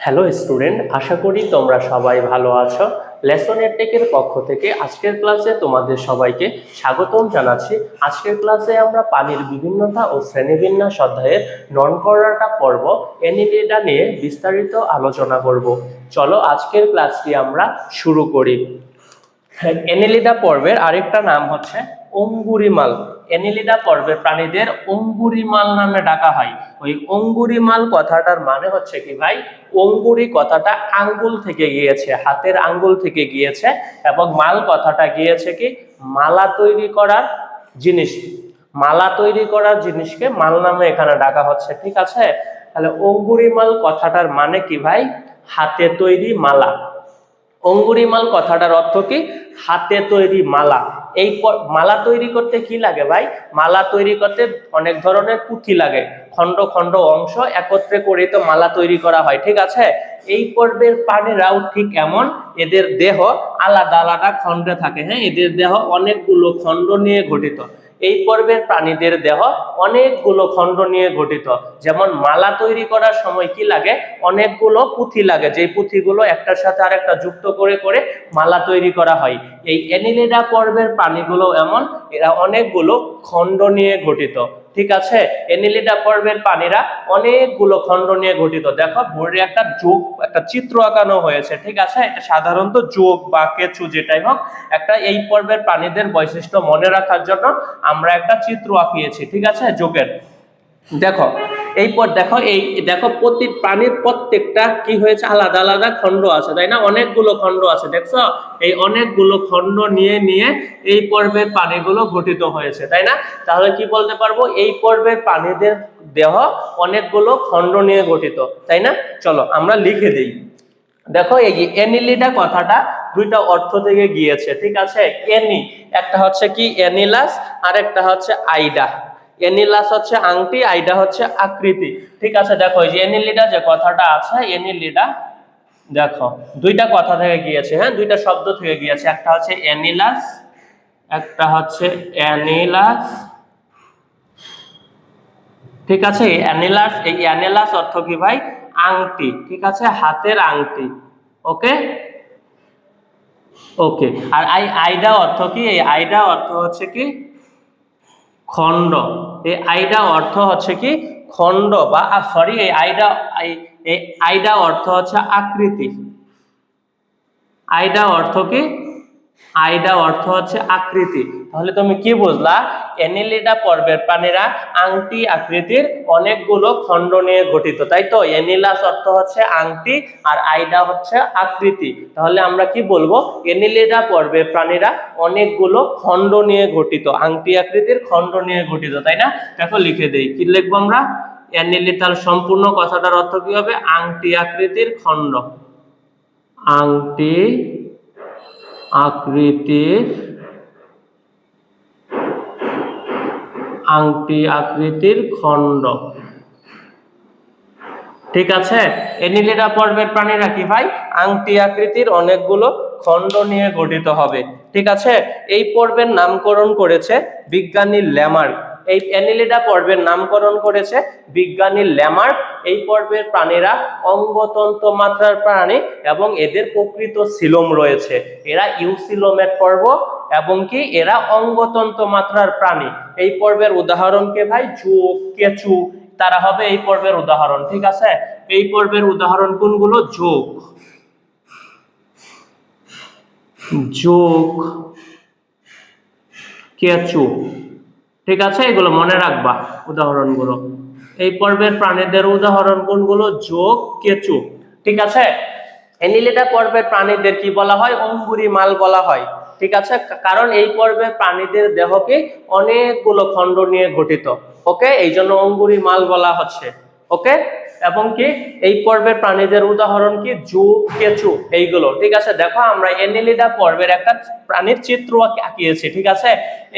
Hello student, আশা করি তোমরা সবাই ভালো আছো। লেসন এডটেকের পক্ষ থেকে আজকের ক্লাসে তোমাদের সবাইকে স্বাগতম জানাচ্ছি। আজকের ক্লাসে আমরা পানির বিভিন্নতা ও শ্রেণীবিন্যাস অধ্যায়ের ননকরাটা পর্ব এনিলিডা নিয়ে বিস্তারিত আলোচনা করব। চলো আজকের ক্লাসটি আমরা শুরু করি। এনিলিডা পর্বের আরেকটা নাম হচ্ছে অঙ্গুরিমাল। এনিলিডা পর্বের প্রাণীদের অঙ্গুরিমাল নামে ডাকা হয়। ওই অঙ্গুরিমাল কথাটার মানে হচ্ছে কি ভাই, অঙ্গুরি কথাটা আঙ্গুল থেকে গিয়েছে, হাতের আঙ্গুল থেকে গিয়েছে, এবং মাল কথাটা গিয়েছে কি মালা তৈরি করার জিনিস। মালা তৈরি করার জিনিসকে মাল নামে এখানে ডাকা হচ্ছে, ঠিক আছে। তাহলে অঙ্গুরিমাল কথাটার মানে কি ভাই, হাতে তৈরি মালা। অঙ্গুরিমাল কথাটার অর্থ কি, হাতে তৈরি মালা। এই মালা তৈরি করতে কি লাগে ভাই, মালা তৈরি করতে অনেক ধরনের পুঁথি লাগে, খন্ড খন্ড অংশ একত্রে করে তো মালা তৈরি করা হয়, ঠিক আছে। এই পর্বের প্রাণীরাও ঠিক এমন, এদের দেহ আলাদা আলাদা খণ্ডে থাকে। হ্যাঁ, এদের দেহ অনেকগুলো খণ্ড নিয়ে গঠিত। এই পর্বের প্রাণীদের দেহ অনেকগুলো খণ্ড নিয়ে গঠিত। যেমন মালা তৈরি করার সময় কি লাগে, অনেকগুলো পুঁথি লাগে, যে পুঁথিগুলো একটার সাথে আরেকটা যুক্ত করে করে মালা তৈরি করা হয়। এই এনিলিডা পর্বের প্রাণীগুলো এমন, এরা অনেকগুলো খণ্ড নিয়ে গঠিত, ঠিক আছে। এনিলিডা পর্বের প্রাণীরা অনেকগুলো খণ্ড নিয়ে গঠিত। দেখো বোর্ডে একটা যোগ, একটা চিত্র আঁকানো হয়েছে, ঠিক আছে। এটা সাধারণত যোগ বা কেঁচু যেটাই হোক, একটা এই পর্বের প্রাণীদের বৈশিষ্ট্য মনে রাখার জন্য আমরা একটা চিত্র আঁকিয়েছি, ঠিক আছে, যোগের। দেখো এইপর দেখো, এই দেখো প্রতি প্রাণীর প্রত্যেকটা কি হয়েছে, আলাদা আলাদা খণ্ড আছে, তাই না, অনেকগুলো খণ্ড আছে, দেখছো। এই অনেকগুলো খণ্ড নিয়ে নিয়ে এই পর্বের প্রাণীগুলো গঠিত হয়েছে, তাই না। তাহলে কি বলতে পারবো, এই পর্বের প্রাণীদের দেহ অনেকগুলো খণ্ড নিয়ে গঠিত, তাই না। চলো আমরা লিখে দিই। দেখো এই এনিলিডা কথাটা দুইটা অর্থ থেকে গিয়েছে, ঠিক আছে। এনি একটা হচ্ছে কি এনিলাস, আর একটা হচ্ছে আইডা। এনিলাস হচ্ছে আংটি, আইডা হচ্ছে আকৃতি, ঠিক আছে। দেখো এই যে এনিলিডা যে কথাটা আছে, এনিলিডা দেখো দুইটা কথা থেকে গিয়েছে, হ্যাঁ, দুইটা শব্দ থেকে গিয়েছে। একটা হচ্ছে এনিলাস, একটা হচ্ছে অ্যানিলাস, ঠিক আছে। অ্যানিলাস, এই অ্যানিলাস অর্থ কি ভাই, আংটি, ঠিক আছে, হাতের আংটি। ওকে ওকে। আর আইডা অর্থ কি, এই আইডা অর্থ হচ্ছে কি খণ্ড। এই আইডা অর্থ হচ্ছে কি খণ্ড, বা সরি, এই আইডা অর্থ হচ্ছে আকৃতি। আইডা অর্থ কি, আইডা অর্থ হচ্ছে আকৃতি। তাহলে তুমি কি বুঝলা, এনিলিডা পর্বের প্রাণীরা আংটি আকৃতির অনেকগুলো খণ্ড নিয়ে গঠিত, তাই তো। এনিলাস অর্থ হচ্ছে আংটি, আর আইডা হচ্ছে আকৃতি। তাহলে আমরা কি বলবো, এনিলিডা পর্বের প্রাণীরা অনেকগুলো খণ্ড নিয়ে গঠিত, আংটি আকৃতির খণ্ড নিয়ে গঠিত, তাই না। দেখো লিখে দেই, কি লিখবো আমরা, এনিলিডার সম্পূর্ণ কথাটার অর্থ কি হবে, আংটি আকৃতির খণ্ড। আংটি আকৃতির, আংটি আকৃতির খণ্ড, ঠিক আছে। এনিলিডা পর্বের প্রাণীরা কি ভাই, আংটি আকৃতির অনেকগুলো খণ্ড নিয়ে গঠিত হবে, ঠিক আছে। এই পর্বের নামকরণ করেছে বিজ্ঞানী ল্যামার্ক। এই এনিলিডা পর্বের নামকরণ করেছে বিজ্ঞানী ল্যামার্ক। এই পর্বের প্রাণীরা অঙ্গতন্ত্র মাত্রার প্রাণী এবং এদের প্রকৃত সিলোম রয়েছে। এরা ইউসিলোমেট পর্ব এবং কি এরা অঙ্গতন্ত্র মাত্রার প্রাণী। এই পর্বের উদাহরণ কে ভাই, যোগ, কেঁচু, তারা হবে এই পর্বের উদাহরণ, ঠিক আছে। এই পর্বের উদাহরণ কোনগুলো, যোগ, যোগ, কেঁচু, ঠিক আছে, এগুলো মনে রাখবা উদাহরণগুলো। এই পর্বের প্রাণীদের উদাহরণ কোনগুলো, যোগ, কেঁচু, ঠিক আছে। এনিলিডা পর্বের প্রাণীদের কি বলা হয়, অঙ্গুরিমাল বলা হয়, ঠিক আছে। কারণ এই পর্বের প্রাণীদের দেহকে অনেকগুলো খণ্ড নিয়ে গঠিত, ওকে, এই জন্য অঙ্গুরিমাল বলা হচ্ছে, ওকে। এবং কি এই পর্বের প্রাণীদের উদাহরণ কি, যোগ, কেঁচু, এইগুলো, ঠিক আছে। দেখো আমরা এনিলিডা পর্বের একটা প্রাণীর চিত্র আঁকিয়েছি, ঠিক আছে।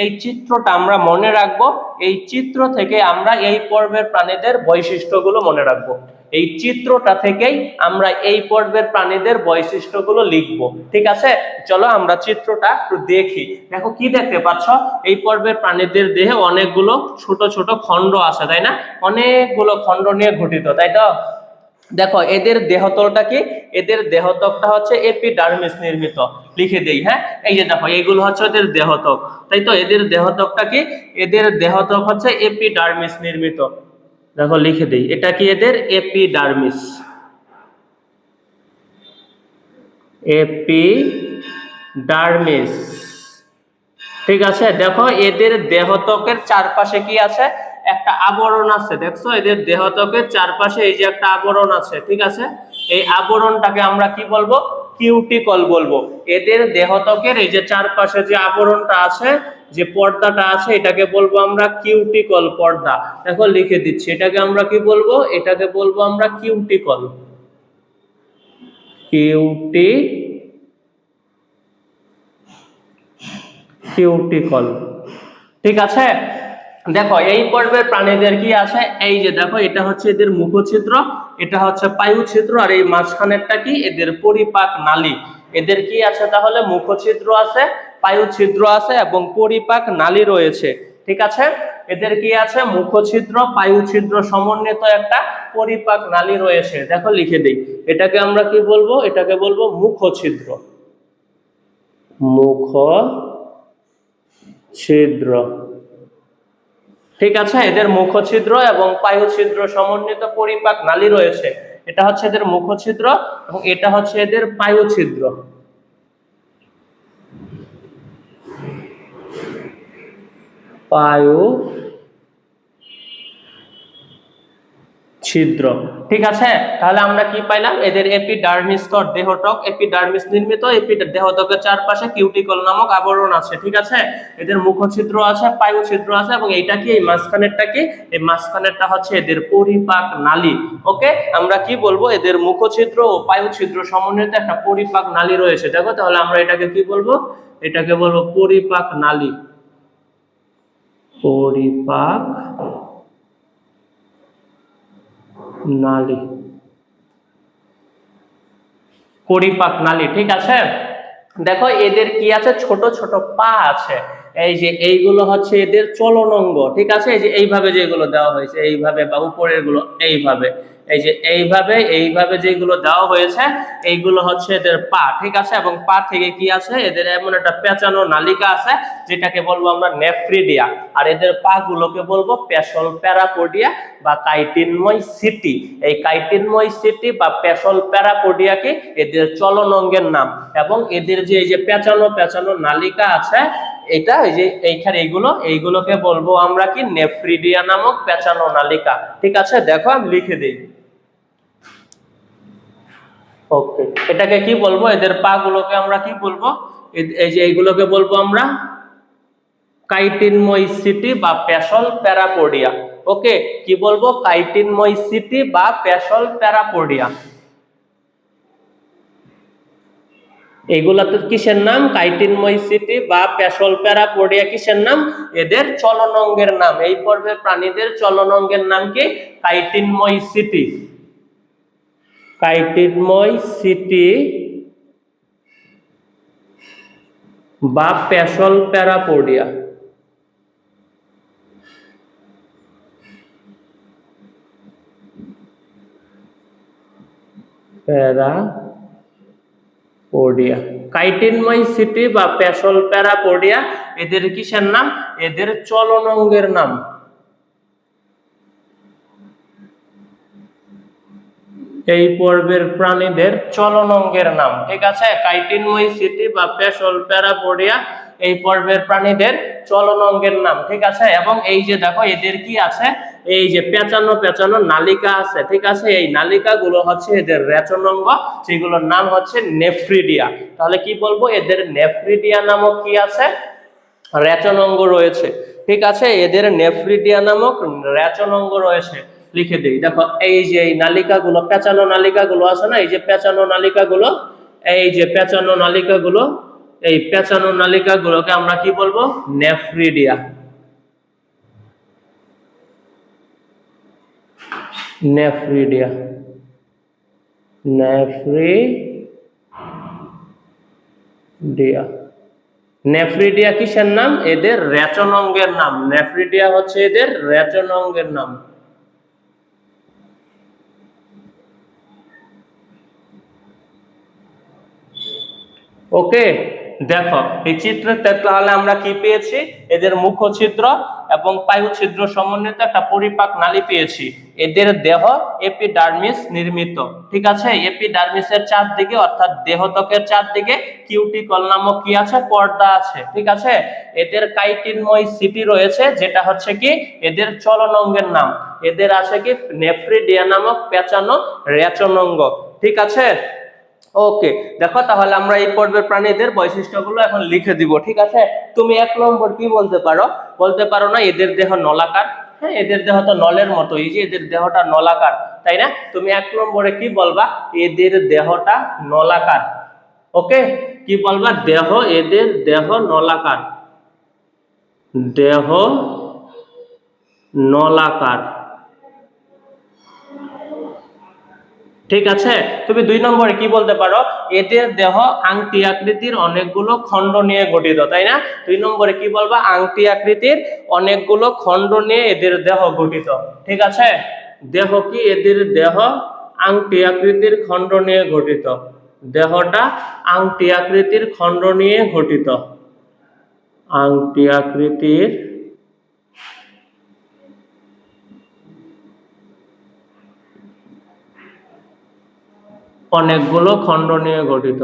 এই চিত্রটা আমরা মনে রাখবো, এই চিত্র থেকে আমরা এই পর্বের প্রাণীদের বৈশিষ্ট্যগুলো মনে রাখবো। এই চিত্রটা থেকেই আমরা এই পর্বের প্রাণীদের বৈশিষ্ট্যগুলো লিখবো, ঠিক আছে। চলো আমরা চিত্রটা একটু দেখি। দেখো কি দেখতে পাচ্ছ, এই পর্বের প্রাণীদের দেহে অনেকগুলো ছোট ছোট খণ্ড আছে, তাই না, অনেকগুলো খণ্ড নিয়ে গঠিত, তাই তো। দেখো এদের দেহতলটা কি, এদের দেহত্বকটা হচ্ছে এপিডার্মিস নির্মিত, লিখে দেই। হ্যাঁ, এই যে দেখো এইগুলো হচ্ছে এদের দেহত্বক, তাই তো এদের দেহত্বকটা কি, এদের দেহত্বক হচ্ছে এপিডার্মিস নির্মিত। দেখো লিখে দেই, এটা কি এদের এপিডার্মিস, এপিডার্মিস। ঠিক আছে, দেখো এদের দেহত্বকের চারপাশে কি আছে, একটা আবরণ আছে। দেখছো এদের দেহত্বকের চারপাশে এই যে একটা আবরণ আছে, ঠিক আছে, এই আবরণটাকে আমরা কি বলবো, কিউটিকল বলবো। এদের দেহত্বকের এই যে চারপাশে যে আবরণটা আছে, যে পর্দাটা আছে, এটাকে বলবো আমরা কিউটিকল পর্দা। দেখো লিখে দিচ্ছি, এটাকে আমরা কি বলবো, এটাকে বলবো আমরা কিউটিকল, কিউটিকল। ঠিক আছে, দেখো এই পর্বের প্রাণীদের কি আছে, এই যে দেখো এটা হচ্ছে এদের মুখছিদ্র, এটা হচ্ছে পায়ুছিদ্র, আর এই মাঝখানেরটা কি এদের পরিপাক নালী। এদের কি আছে তাহলে, মুখছিদ্র আছে, পায়ুছিদ্র আছে এবং পরিপাক নালী রয়েছে। ঠিক আছে, এদের কি আছে, মুখছিদ্র পায়ুছিদ্র সমন্বিত একটা পরিপাক নালী রয়েছে। দেখো লিখে দেই, এটাকে আমরা কি বলবো, এটাকে বলবো মুখছিদ্র, মুখছিদ্র। ঠিক আছে, এদের মুখছিদ্র এবং পায়ুছিদ্র সমন্বিত পরিপাক নালী রয়েছে। এটা হচ্ছে এদের মুখছিদ্র এবং এটা হচ্ছে এদের পায়ুছিদ্র। ছিদ্র। ঠিক আছে, তাহলে আমরা কি পাইলাম, এদের এপিডার্মিস স্তর দেহত্বক এপিডার্মিস নির্মিত, দেহত্বকের চারপাশে কিউটিকল নামক আবরণ আছে। ঠিক আছে, এদের মুখছিদ্র আছে, পায়ুছিদ্র আছে এবং এইটা কি, এই মাঝখানেরটা কি, এই মাঝখানেরটা হচ্ছে এদের পরিপাক নালী। ওকে, আমরা কি বলবো, এদের মুখছিদ্র ও পায়ুছিদ্র সমন্বিত একটা পরিপাক নালী রয়েছে। দেখো তাহলে আমরা এটাকে কি বলবো, এটাকে বলবো পরিপাক নালী, পরিপাক নালী, পরিপাক নালী। ঠিক আছে, দেখো এদের কি আছে, ছোট ছোট পা আছে, এই যে এইগুলো হচ্ছে এদের চলন অঙ্গ। ঠিক আছে, এই যে এইভাবে যেগুলো দেওয়া হয়েছে, এইভাবে বা উপরের গুলো এইভাবে, এই যে এইভাবে এইভাবে যেগুলো দেওয়া হয়েছে, এইগুলো হচ্ছে এদের পা। ঠিক আছে, এবং পা থেকে কি আছে, এদের এমন একটা পেঁচানো নালিকা আছে যেটাকে বলবো আমরা নেফ্রিডিয়া, আর এদের পা গুলোকে বলবো পেশল প্যারাপোডিয়া বা কাইটিনময় সিটি। এই কাইটিনময় সিটি বা পেশল প্যারাপোডিয়া কি এদের চলন অঙ্গের নাম, এবং এদের যে এই যে পেঁচানো পেঁচানো নালিকা আছে, এটা এই যে এইখানে এইগুলোকে বলবো আমরা কি, নেফ্রিডিয়া নামক পেঁচানো নালিকা। ঠিক আছে, দেখো আমি লিখে দিই। ওকে, এটাকে কি বলবো, এদের পা গুলোকে আমরা কি বলবো, এই যে এইগুলোকে বলবো আমরা কাইটিনময় সিটি বা পেশল প্যারাপোডিয়া। ওকে, কি বলবো, কাইটিনময় সিটি বা পেশল প্যারাপোডিয়া। এইগুলাতে কিসের নাম, কাইটিনময় সিটি বা পেশল প্যারাপোডিয়া কিসের নাম, এদের চলন অঙ্গের নাম। এই পর্বের প্রাণীদের চলন অঙ্গের নাম কি, কাইটিনময় সিটি, কাইটিনময় সিটি বা পেশল প্যারাপোডিয়া। প্যারাপোডিয়া, কাইটিনময় সিটি বা পেশল প্যারাপোডিয়া এদের কিসের নাম, এদের চলন অঙ্গের নাম। এই পর্বের প্রাণীদের চলন অঙ্গের নাম। ঠিক আছে, কাইটিনময় সিটি বা পেশল প্যারাপোডিয়া এই পর্বের প্রাণীদের চলন অঙ্গের নাম। ঠিক আছে, এবং এই যে দেখো এদের কি আছে, এই যে পেঁচানো পেঁচানো নালিকা আছে। ঠিক আছে, এই নালিকা গুলো হচ্ছে এদের রেচন অঙ্গ, সেগুলোর নাম হচ্ছে নেফ্রিডিয়া। তাহলে কি বলবো, এদের নেফ্রিডিয়া নামক কি আছে, রেচন অঙ্গ রয়েছে। ঠিক আছে, এদের নেফ্রিডিয়া নামক রেচন অঙ্গ রয়েছে। লিখে দিই, দেখো এই যে এই নালিকাগুলো, পেঁচানো নালিকাগুলো আছে না, এই যে পেঁচানো নালিকাগুলো, এই যে পেঁচানো নালিকাগুলো, এই পেঁচানো নালিকাগুলোকে আমরা কি বলবো, নেফ্রিডিয়া, নেফ্রিডিয়া, নেফ্রিডিয়া। নেফ্রিডিয়া কিসের নাম, এদের রেচন অঙ্গের নাম। নেফ্রিডিয়া হচ্ছে এদের রেচন অঙ্গের নাম। ওকে, দেখো এই চিত্রতে তাহলে আমরা কি পেয়েছি, এদের মুখ ছিদ্র এবং পায়ু ছিদ্র সমন্বিত একটা পরিপাক নালী পেয়েছি। এদের দেহ এপিডার্মিস নির্মিত, ঠিক আছে। এপিডার্মিসের চারদিকে অর্থাৎ দেহত্বকের চারদিকে কিউটিকল নামক কি আছে, পর্দা আছে, ঠিক আছে। এদের কাইটিনময় সিটি রয়েছে, যেটা হচ্ছে কি এদের চলন অঙ্গের নাম। এদের আছে কি নেফ্রিডিয়া নামক পেঁচানো রেচনাঙ্গ, ঠিক আছে। ওকে, দেখো তাহলে আমরা এই পর্বের প্রাণীদের বৈশিষ্ট্যগুলো এখন লিখে দিব, ঠিক আছে। তুমি 1 নম্বর কি বলতে পারো, বলতে পারো না এদের দেহ নলাকার। হ্যাঁ, এদের দেহ তো নলের মতো, এই যে এদের দেহটা নলাকার, তাই না। তুমি 1 নম্বরে কি বলবা, এদের দেহটা নলাকার। ওকে, কি বলবা, দেহ, এদের দেহ নলাকার, দেহ নলাকার, ঠিক আছে। তুমি 2 নম্বরে কি বলতে পারো, এদের দেহ আংটি আকৃতির অনেকগুলো খণ্ড নিয়ে গঠিত, তাই না। 2 নম্বরে কি বলবা, আংটি আকৃতির অনেকগুলো খণ্ড নিয়ে এদের দেহ গঠিত, ঠিক আছে। দেহ কি, এদের দেহ আংটি আকৃতির খণ্ড নিয়ে গঠিত, দেহটা আংটি আকৃতির খণ্ড নিয়ে গঠিত, আংটি আকৃতির অনেকগুলো খণ্ড নিয়ে গঠিত,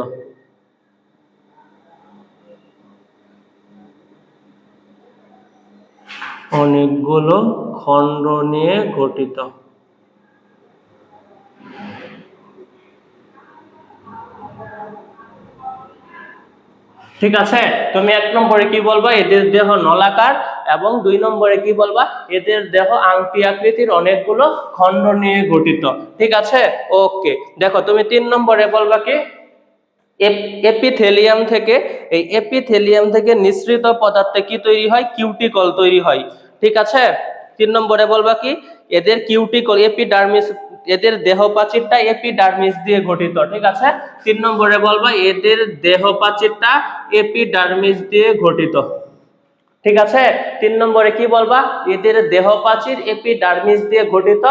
অনেকগুলো খণ্ড নিয়ে গঠিত, ঠিক আছে। তুমি 1 নম্বরে কি বলবা, এদের দেহ নলাকার, এবং 2 নম্বরে কি বলবা, এদের দেহ আংটি আকৃতির অনেকগুলো খণ্ড নিয়ে গঠিত, ঠিক আছে। ওকে, দেখো তুমি 3 নম্বরে বলবা কি, এপিথেলিয়াম থেকে, এই এপিথেলিয়াম থেকে নিঃসৃত পদার্থে কি তৈরি হয়, কিউটিকল তৈরি হয়, ঠিক আছে। 3 নম্বরে বলবা কি, এদের কিউটিকল এপিডার্মিস, এদের দেহ প্রাচীরটা এপিডার্মিস দিয়ে গঠিত, ঠিক আছে। 3 নম্বরে বলবা এদের দেহ প্রাচীরটা এপিডার্মিস দিয়ে গঠিত, ঠিক আছে। 3 নম্বরে কি বলবা, এদের দেহ প্রাচীর এপিডার্মিস দিয়ে গঠিত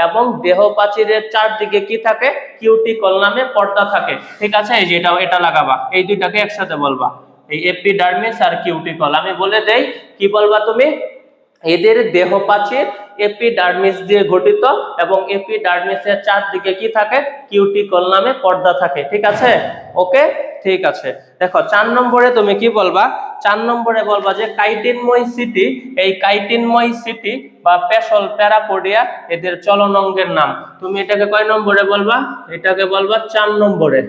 এবং দেহ প্রাচীরের চারদিকে কি থাকে, কিউটিকল নামে পর্দা থাকে, ঠিক আছে। এই যে এটা লাগাবা, এই দুইটাকে একসাথে বলবা, এই এপিডার্মিস আর কিউটিকল। আমি বলে দেই, কি বলবা তুমি, এদের দেহ প্রাচীর এপিডার্মিস দিয়ে গঠিত এবং এপিডার্মিসের চারদিকে কি থাকে, কিউটিকল নামে পর্দা থাকে, ঠিক আছে। ওকে, ঠিক আছে। দেখো 4 নম্বরে তুমি কি বলবা, 4 নম্বরে বলবা যে কাইটিনময় সিটি, এই কাইটিনময় সিটি বা পেশল প্যারাপোডিয়া এদের চলন অঙ্গের নাম। তুমি এটাকে কয় নম্বরে বলবা, এটাকে বলবা 4 নম্বরে।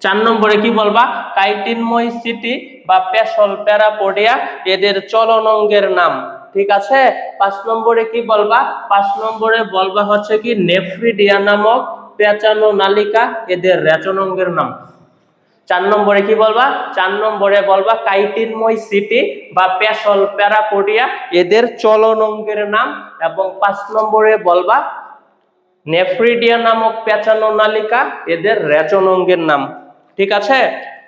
4 নম্বরে কি বলবা, কাইটিনময় সিটি বা পেশল প্যারাপোডিয়া এদের চলন অঙ্গের নাম, ঠিক আছে। 5 নম্বরে কি বলবা, 5 নম্বরে বলবা হচ্ছে কি নেফ্রিডিয়া নামক পেঁচানো নালিকা এদের রেচনাঙ্গের নাম। 4 নম্বরে কি বলবা, 4 নম্বরে বলবা কাইটিনময় সিটি বা পেশল প্যারাপোডিয়া এদের চলন অঙ্গের নাম, এবং 5 নম্বরে বলবা নেফ্রিডিয়া নামক পেঁচানো নালিকা এদের রেচনাঙ্গের নাম, ঠিক আছে।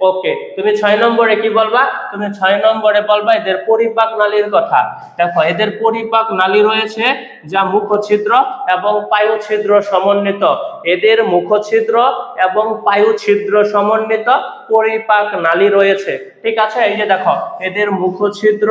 ওকে, তুমি 6 নম্বরে কি বলবা, তুমি 6 নম্বরে বলবা এদের পরিপাক নালীর কথা। দেখো এদের পরিপাক নালী রয়েছে যা মুখ ছিদ্র এবং পায়ু ছিদ্র সমন্বিত, এদের মুখ ছিদ্র এবং পায়ু ছিদ্র সমন্বিত পরিপাক নালী রয়েছে, ঠিক আছে। এই যে দেখো এদের মুখ ছিদ্র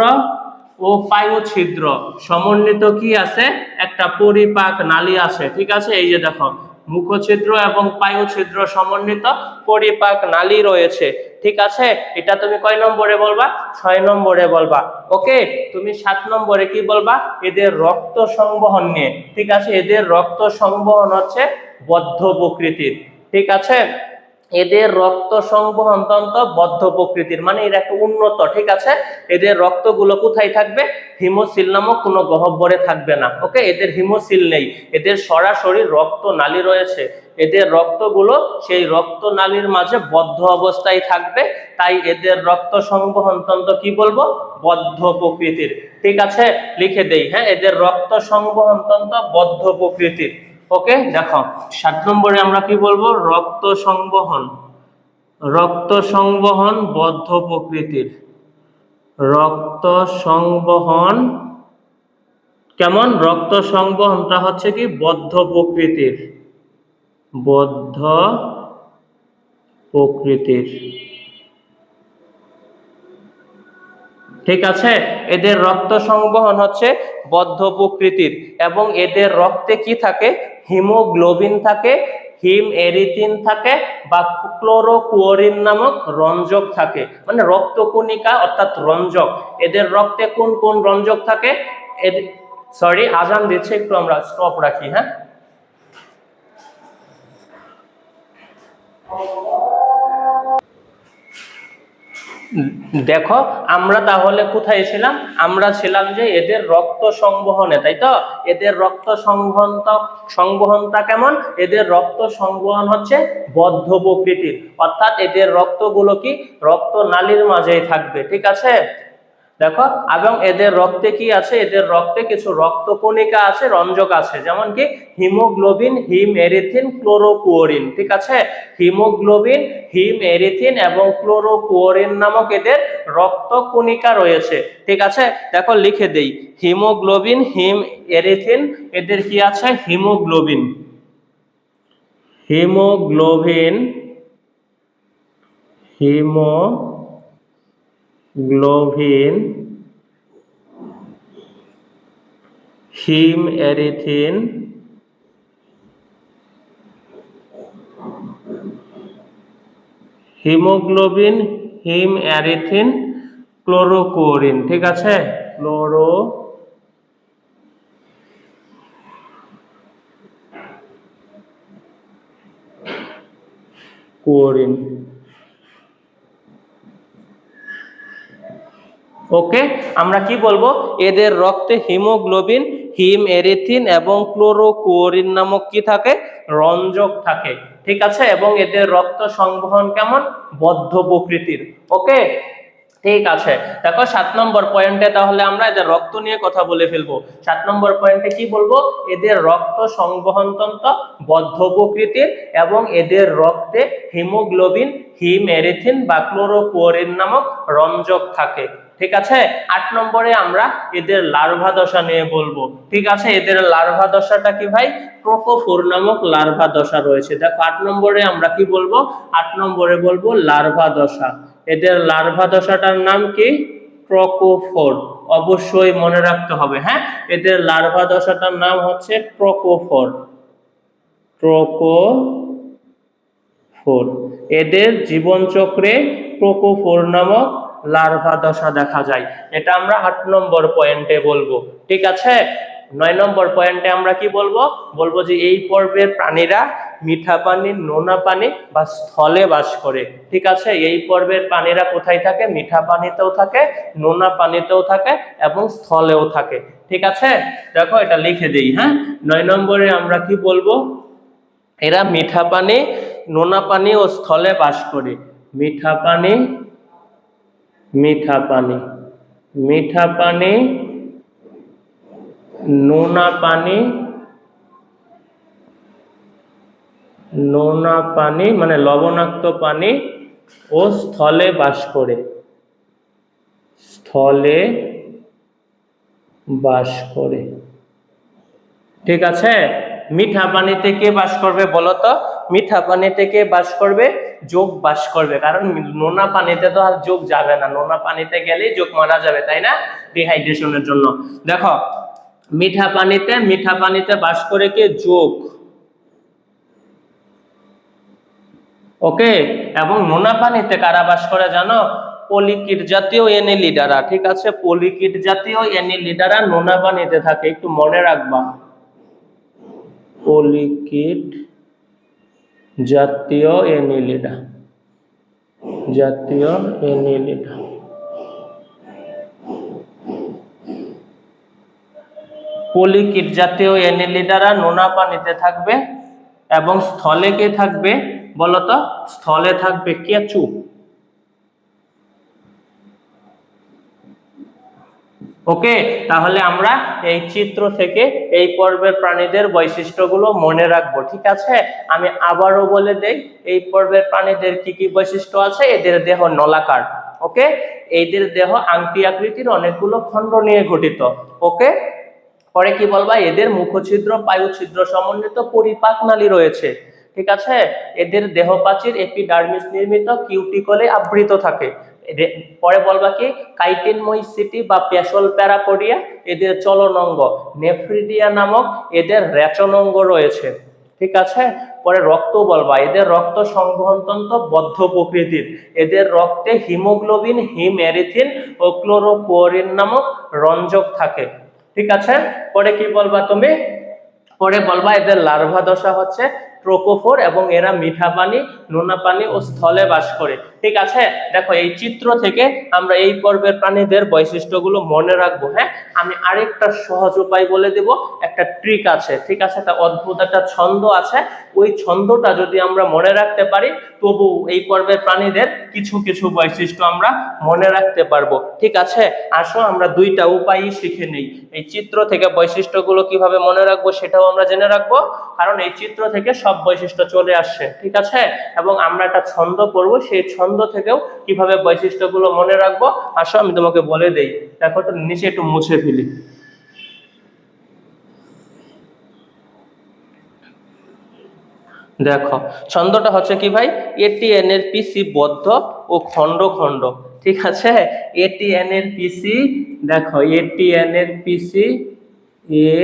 ও পায়ু ছিদ্র সমন্বিত কি আছে, একটা পরিপাক নালী আছে, ঠিক আছে। এই যে দেখো মুখ ছিদ্র এবং পায়ু ছিদ্র সমন্বিত পরিপাক নালী রয়েছে, ঠিক আছে। এটা তুমি কয় নম্বরে বলবা, 6 নম্বরে বলবা। ওকে, তুমি 7 নম্বরে কি বলবা, এদের রক্ত সংবহন নিয়ে, ঠিক আছে। এদের রক্ত সংবহন হচ্ছে বদ্ধ প্রকৃতির, ঠিক আছে। এদের রক্ত সংবহন তন্ত্র বদ্ধ প্রকৃতির, মানে এর একটা উন্নত, ঠিক আছে। এদের রক্তগুলো কোথায় থাকবে, হিমোসিল নামক কোনো গহ্বরে থাকবে না। ওকে, এদের হিমোসিল নেই, এদের সরাসরি রক্ত নালী রয়েছে। এদের রক্তগুলো সেই রক্ত নালীর মাঝে বদ্ধ অবস্থায় থাকবে, তাই এদের রক্ত সংবহন তন্ত্র কি বলবো, বদ্ধ প্রকৃতির, ঠিক আছে। লিখে দেই, হ্যাঁ, এদের রক্ত সংবহন তন্ত্র বদ্ধ প্রকৃতির। ওকে, দেখো 7 নম্বরে আমরা কি বলবো, রক্ত সংবহন, রক্ত সংবহন বদ্ধ প্রকৃতির, রক্ত সংবহন কেমন, রক্ত সংবহনটা হচ্ছে কি বদ্ধ প্রকৃতির, বদ্ধ প্রকৃতির। ঠিক আছে, এদের রক্ত সংবহন হচ্ছে বদ্ধ প্রকৃতির এবং এদের রক্তে কি থাকে, হিমোগ্লোবিন থাকে, হিম এরিথিন থাকে বা ক্লোরোকুয়ারিন নামক রঞ্জক থাকে, মানে রক্তকণিকা অর্থাৎ রঞ্জক। এদের রক্তে কোন কোন রঞ্জক থাকে? সরি, আজান দিচ্ছে, একটু আমরা স্টপ রাখি। হ্যাঁ, দেখো আমরা তাহলে কোথায় ছিলাম? আমরা ছিলাম যে এদের রক্ত সংবহনে, তাই তো? এদের রক্ত সংবহনটা কেমন? এদের রক্ত সংবহন হচ্ছে বদ্ধ প্রকৃতির, অর্থাৎ এদের রক্তগুলো কি রক্ত নালীর মাঝেই থাকবে। ঠিক আছে, দেখো, এবং এদের রক্তে কি আছে? এদের রক্তে কিছু রক্তকণিকা আছে, রঞ্জক আছে, যেমন কি হিমোগ্লোবিন, হিম এরিথিন, ক্লোরোকুয়ারিন। ঠিক আছে, হিমোগ্লোবিন, হিম এরিথিন এবং ক্লোরোকুয়ারিন নামক এদের রক্তকণিকা রয়েছে। ঠিক আছে, দেখো লিখে দেই, হিমোগ্লোবিন, হিম এরিথিন, এদের কি আছে? হিমোগ্লোবিন, হিমোগ্লোবিন, হিমোগ্লোবিন, হিম এরিথিন, হিমোগ্লোবিন, হিম এরিথিন, ক্লোরোকুয়ারিন। ঠিক আছে, ক্লোরোকুয়ারিন। ওকে, আমরা কি বলবো? এদের রক্তে হিমোগ্লোবিন, হিম এরিথিন এবং ক্লোরোকুয়ারিন নামক কি থাকে? রঞ্জক থাকে। ঠিক আছে, এবং এদের রক্ত সংবহন কেমন? বদ্ধ প্রকৃতির। ওকে, ঠিক আছে, দেখো 7 নম্বর পয়েন্টে তাহলে আমরা এদের রক্ত নিয়ে কথা বলে ফেলবো। 7 নম্বর পয়েন্টে কি বলবো? এদের রক্ত সংবহন তন্ত্র বদ্ধ প্রকৃতির এবং এদের রক্তে হিমোগ্লোবিন, হিম এরিথিন বা ক্লোরোকুয়ারিন নামক রঞ্জক থাকে। ঠিক আছে, 8 নম্বরে আমরা এদের লার্ভা দশা নিয়ে বলবো। ঠিক আছে, এদের লার্ভা দশাটা কি ভাই? প্রোকোফোর নামক লার্ভা দশা রয়েছে। দেখো 8 নম্বরে আমরা কি বলবো? 8 নম্বরে বলবো লার্ভা দশা। এদের লার্ভা দশাটার নাম কি? প্রোকোফোর। অবশ্যই মনে রাখতে হবে। হ্যাঁ, এদের লার্ভা দশাটার নাম হচ্ছে প্রোকোফোর। প্রোকোফোর। এদের জীবন চক্রে প্রোকোফোর নামক লার্ভা দশা দেখা যায়। এটা আমরা 8 নম্বর পয়েন্টে বলবো। ঠিক আছে, 9 নম্বর পয়েন্টে আমরা কি বলবো? বলবো যে এই পর্বের প্রাণীরা মিঠা পানি, নোনা পানি বা স্থলে বাস করে। ঠিক আছে, এই পর্বের প্রাণীরা কোথায় থাকে? মিঠা পানিতেও থাকে, নোনা পানিতেও থাকে এবং স্থলেও থাকে। ঠিক আছে, দেখো এটা লিখে দেই। হ্যাঁ, 9 নম্বরে আমরা কি বলবো? এরা মিঠা পানি, নোনা পানি ও স্থলে বাস করে। মিঠা পানি, মিঠা পানি, মিঠা পানি, নোনা পানি, নোনা পানি মানে লবণাক্ত পানি ও স্থলে বাস করে। স্থলে বাস করে। ঠিক আছে, মিঠা পানিতে কে বাস করবে বলো তো? মিঠা পানিতে কে বাস করবে? যোগ বাস করবে, কারণ নোনা পানিতে তো আর যোগ যাবে না। নোনা পানিতে গেলেই যোগ মারা যাবে, তাই না? ডিহাইড্রেশনের জন্য। দেখো মিঠা পানিতে বাস করে কে? যোগ। ওকে, এবং নোনা পানিতে কারা বাস করে জানো? পলিকিট জাতীয় অ্যানিলিডারা। ঠিক আছে, পলিকিট জাতীয় অ্যানিলিডারা নোনা পানিতে থাকে, একটু মনে রাখবা। পলিকিট জাতীয় অ্যানিলিডা, জাতীয় অ্যানিলিডা। পলিকিট জাতীয় অ্যানিলিডারা নোনা পানিতে থাকবে এবং স্থলে কে থাকবে বলতো? স্থলে থাকবে কেঁচু। ওকে, তাহলে আমরা এই চিত্র থেকে এই পর্বের প্রাণীদের বৈশিষ্ট্যগুলো মনে রাখবো। ঠিক আছে, আমি আবারও বলে দেই এই পর্বের প্রাণীদের কি কি বৈশিষ্ট্য আছে। এদের দেহ নলাকার। ওকে, এদের দেহ আংটি আকৃতির অনেকগুলো খণ্ড নিয়ে গঠিত। ওকে, পরে কি বলবা? এদের মুখছিদ্র, পায়ু ছিদ্র সমন্বিত পরিপাক নালী রয়েছে। ঠিক আছে। এদের দেহপ্রাচীর এপিডার্মিস নির্মিত কিউটিকলে আবৃত থাকে। পরে বলবা কি কাইটিনময় সিটি বা পেশল প্যারাপোডিয়া এদের চলন অঙ্গ, নেফ্রিডিয়া নামক এদের রেচন অঙ্গ রয়েছে। ঠিক আছে। পরে রক্ত বলবা, এদের রক্ত সংবহনতন্ত্র বদ্ধ প্রকৃতির, এদের রক্তে হিমোগ্লোবিন, হিম এরিথ্রিন ও ক্লোরোপোরিন নামক রঞ্জক থাকে। ঠিক আছে। পরে কি বলবা তুমি, পরে বলবা এদের লার্ভা দশা হচ্ছে ট্রোকোফোর এবং এরা মিঠা পানি, নোনা পানি ও স্থলে বাস করে। ঠিক আছে। দেখো এই চিত্র থেকে আমরা এই পর্বের প্রাণীদের বৈশিষ্ট্যগুলো মনে রাখবো। হ্যাঁ, আমি আরেকটা সহজ উপায় বলে দেব, একটা ট্রিক আছে। ঠিক আছে, একটা অদ্ভুত একটা ছন্দ আছে, ওই ছন্দটা যদি আমরা মনে রাখতে পারি তবু এই পর্বের প্রাণীদের কিছু কিছু বৈশিষ্ট্য আমরা মনে রাখতে পারবো। ঠিক আছে, আসো আমরা দুইটা উপায়ই শিখে নেই। এই চিত্র থেকে বৈশিষ্ট্যগুলো কিভাবে মনে রাখবো সেটাও আমরা জেনে রাখবো, কারণ এই চিত্র থেকে সব বৈশিষ্ট্য চলে আসছে। ঠিক আছে, এবং আমরা একটা ছন্দ পড়বো, সেই ছন্দ থেকেও কিভাবে বৈশিষ্ট্যগুলো মনে রাখবো আসো আমি তোমাকে বলে দেই। দেখো তো নিচে একটু মুছে ফেলি। দেখো ছন্দটা হচ্ছে কি ভাই, এটিএন এর পিসি বদ্ধ ও খণ্ড খণ্ড। ঠিক আছে, এটিএন এর পিসি, দেখো এটিএন এর পিসি এ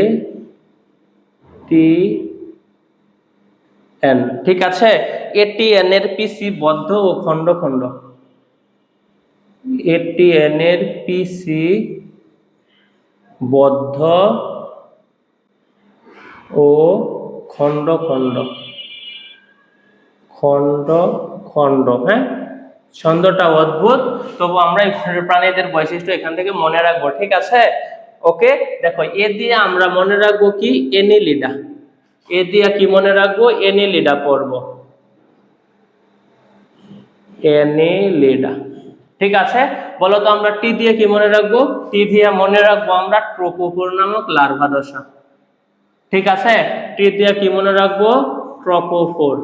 টি এন। ঠিক আছে, এটিএন এর পিসি বদ্ধ ও খণ্ড খণ্ড, এটিএন এর পিসি বদ্ধ ও খণ্ড খণ্ড, খণ্ড খণ্ড। হ্যাঁ, ছন্দটা অদ্ভুত, তবু আমরা এই প্রাণীদের বৈশিষ্ট্য এখান থেকে মনে রাখবো। ঠিক আছে, ওকে। দেখো এ দিয়ে আমরা মনে রাখবো কি এনিলিডা, এ দিয়ে কি মনে রাখবো এনিলিডা পড়ব, এনিলিডা। ঠিক আছে, বলো তো আমরা টি দিয়ে কি মনে রাখবো, টি দিয়ে মনে রাখবো আমরা ট্রোপোফোর নামক লার্ভা দশা। ঠিক আছে, টি দিয়ে কি মনে রাখবো ট্রোপোফোর,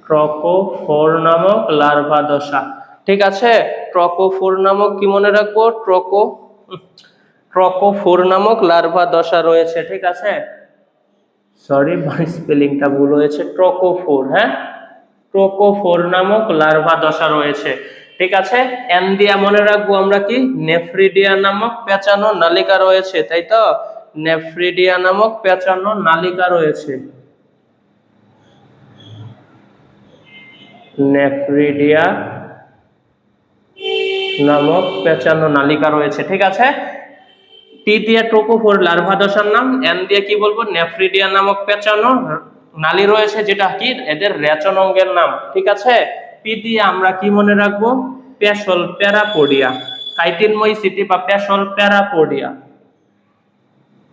ট্রোপোফোর নামক লার্ভা দশা। ঠিক আছে, ট্রোপোফোর নামক কি মনে রাখবো ট্রোপোফোর নামক লার্ভা দশা রয়েছে। ঠিক আছে, সরি স্পেলিংটা ভুল হয়েছে, ট্রোকোফোর। হ্যাঁ, ট্রোকোফোর নামক লার্ভা দশা রয়েছে। ঠিক আছে, এন দিয়া মনে রাখবো আমরা কি নেফ্রিডিয়া নামক পেঁচানো নালিকা রয়েছে, তাই তো, নেফ্রিডিয়া নামক পেঁচানো নালিকা রয়েছে, নেফ্রিডিয়া নামক পেঁচানো নালিকা রয়েছে। ঠিক আছে, টি দিয়ে ট্রোকোফোর লার্ভা দশার নাম, এন দিয়ে কি বলবো নেফ্রিডিয়া নামক পেঁচানো নালী রয়েছে, যেটা কি এদের রেচন অঙ্গের নাম। ঠিক আছে, পি দিয়ে আমরা কি মনে রাখবো পেশল প্যারাপোডিয়া, কাইটিনময় সিটি বা পেশল প্যারাপোডিয়া,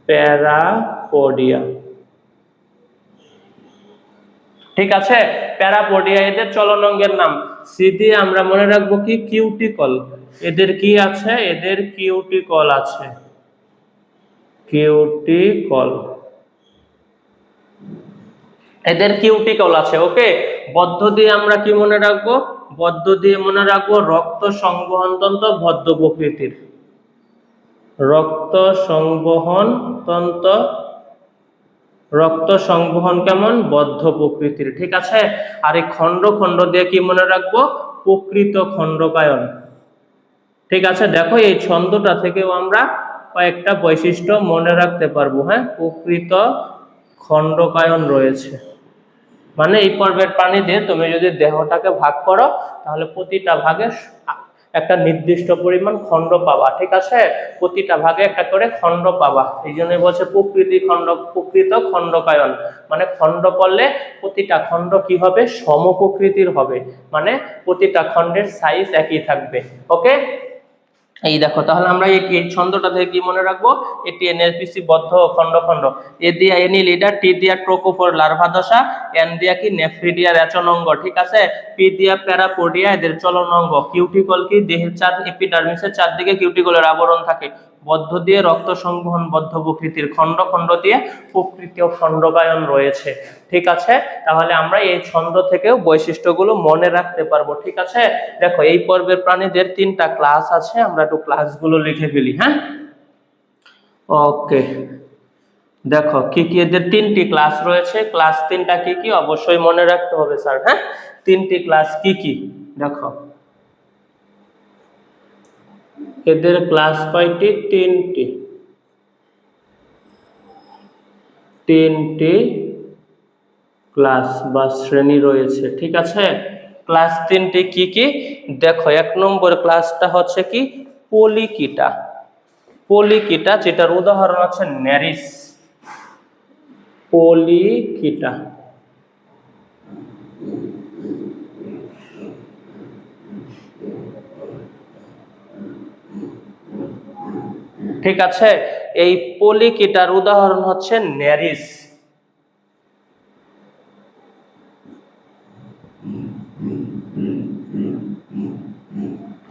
প্যারাপোডিয়া। ঠিক আছে, প্যারাপোডিয়া এদের চলন অঙ্গের নাম। সি দিয়ে আমরা মনে রাখবো কি কিউটিকল, এদের কি আছে এদের কিউটিকল আছে, কিউটিকল, এদের কিউটিকল আছে। ওকে, বদ্ধ দিয়ে আমরা কি মনে রাখবো, বদ্ধ দিয়ে মনে রাখবো রক্ত সংবহন তন্ত্র বদ্ধ প্রকৃতির, রক্ত সংবহন তন্ত্র, রক্ত সংবহন কেমন বদ্ধ প্রকৃতির। ঠিক আছে, আর এই খণ্ড খণ্ড দিয়ে কি মনে রাখবো প্রকৃত খণ্ডকায়ন। ঠিক আছে, দেখো এই ছন্দটা থেকেও আমরা কয়েকটা বৈশিষ্ট্য মনে রাখতে পারবো। হ্যাঁ, প্রকৃত খণ্ডকায়ন রয়েছে, মানে এই পর্বের প্রাণীদের তুমি যদি দেহটাকে ভাগ করো তাহলে প্রতিটা ভাগে একটা নির্দিষ্ট পরিমাণ খণ্ড পাবা। ঠিক আছে, প্রতিটা ভাগে একটা করে খণ্ড পাবা, এই জন্য বলছে প্রকৃত খণ্ডকায়ন, মানে খণ্ড পড়লে প্রতিটা খণ্ড কি হবে সম প্রকৃতির হবে, মানে প্রতিটা খণ্ডের সাইজ একই থাকবে। ওকে, এই দেখো তাহলে আমরা এই ছন্দটা থেকে কি মনে রাখবো এটি এনএলপিসি বদ্ধ খণ্ড খণ্ড, এ দিয়া এনিলিডা, টি দিয়া ট্রোকোফোর লার্ভা দশা, এন দিয়া কি নেফ্রিডিয়া রেচন অঙ্গ। ঠিক আছে, পি দিয়া প্যারাপোডিয়া এদের চলন অঙ্গ, কিউটিকল কি দেহের এপিডার্মিসের চারদিকে কিউটিকলের আবরণ থাকে, বদ্ধ দিয়ে রক্ত সংবহন বদ্ধ প্রকৃতির, খণ্ড খণ্ড দিয়ে প্রকৃতিও খণ্ডকায়ন রয়েছে। ঠিক আছে, তাহলে আমরা এই ছন্দ থেকেও বৈশিষ্ট্যগুলো মনে রাখতে পারবো। ঠিক আছে, দেখো এই পর্বের প্রাণীদের 3টা ক্লাস আছে, আমরা একটু ক্লাসগুলো লিখে ফেলি। হ্যাঁ, ওকে, দেখো কি কি এদের তিনটি ক্লাস রয়েছে, ক্লাস তিনটা কি কি অবশ্যই মনে রাখতে হবে স্যার। হ্যাঁ, তিনটি ক্লাস কি কি দেখো, এদের ক্লাস কয়টি? তিনটি, তিনটি ক্লাস বা শ্রেণী রয়েছে। ঠিক আছে, ক্লাস তিনটি কি কি দেখো, এক নম্বর ক্লাসটা হচ্ছে কি পলিকিটা। পলিকিটা যেটার উদাহরণ হচ্ছে ন্যারিস, পলিকিটা। ঠিক আছে, এই পলিকিটার উদাহরণ হচ্ছে ন্যারিস।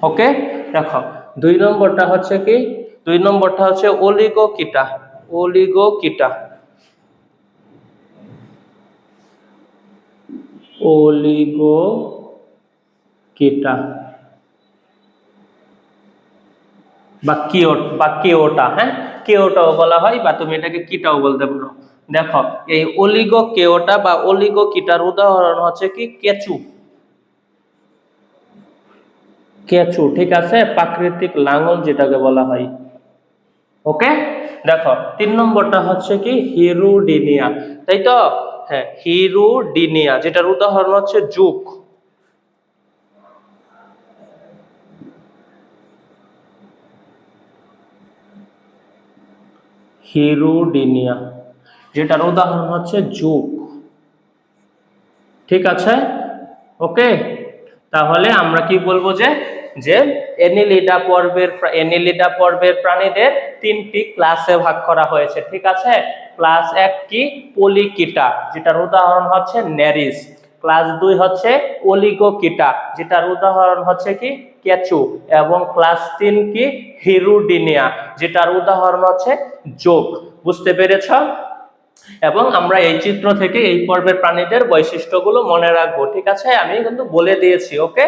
ওকে, দেখো দুই নম্বরটা হচ্ছে কি, দুই নম্বরটা হচ্ছে অলিগোকিটা। অলিগোকিটা, অলিগোকিটা বা কিওটা। হ্যাঁ, কেওটাও বলা হয় বা তুমি এটাকে কিটাও বলতে পারো। দেখো এই অলিগো কেওটা বা অলিগো কিটার উদাহরণ হচ্ছে কি কেঁচু। কেঁচু, ঠিক আছে, প্রাকৃতিক লাঙল যেটাকে বলা হয়। ওকে, দেখো তিন নম্বরটা হচ্ছে কি হিরুডিনিয়া, তাই তো? হ্যাঁ, হিরুডিনিয়া যেটার উদাহরণ হচ্ছে জুক। হিরুডিনিয়া যেটার উদাহরণ হচ্ছে জুক। ঠিক আছে, ওকে, তাহলে আমরা কি বলবো যে যে এনিলিডা পর্বের প্রাণীদের তিনটি ক্লাসে ভাগ করা হয়েছে। ঠিক আছে, ক্লাস এক কি পলিকিটা যেটার উদাহরণ হচ্ছে ন্যারিস, ক্লাস দুই হচ্ছে অলিগোকিটা যেটার উদাহরণ হচ্ছে কি কেঁচু, এবং ক্লাস তিন কি হিরুডিনিয়া যেটার উদাহরণ হচ্ছে জোক। বুঝতে পেরেছ? এবং আমরা এই চিত্র থেকে এই পর্বের প্রাণীদের বৈশিষ্ট্যগুলো মনে রাখবো। ঠিক আছে, আমি কিন্তু বলে দিয়েছি। ওকে,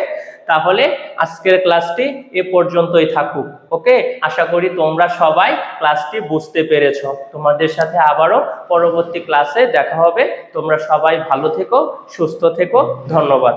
তাহলে আজকের ক্লাসটি এ পর্যন্তই থাকুক। ওকে, আশা করি তোমরা সবাই ক্লাসটি বুঝতে পেরেছো। তোমাদের সাথে আবারও পরবর্তী ক্লাসে দেখা হবে। তোমরা সবাই ভালো থেকো, সুস্থ থেকো। ধন্যবাদ।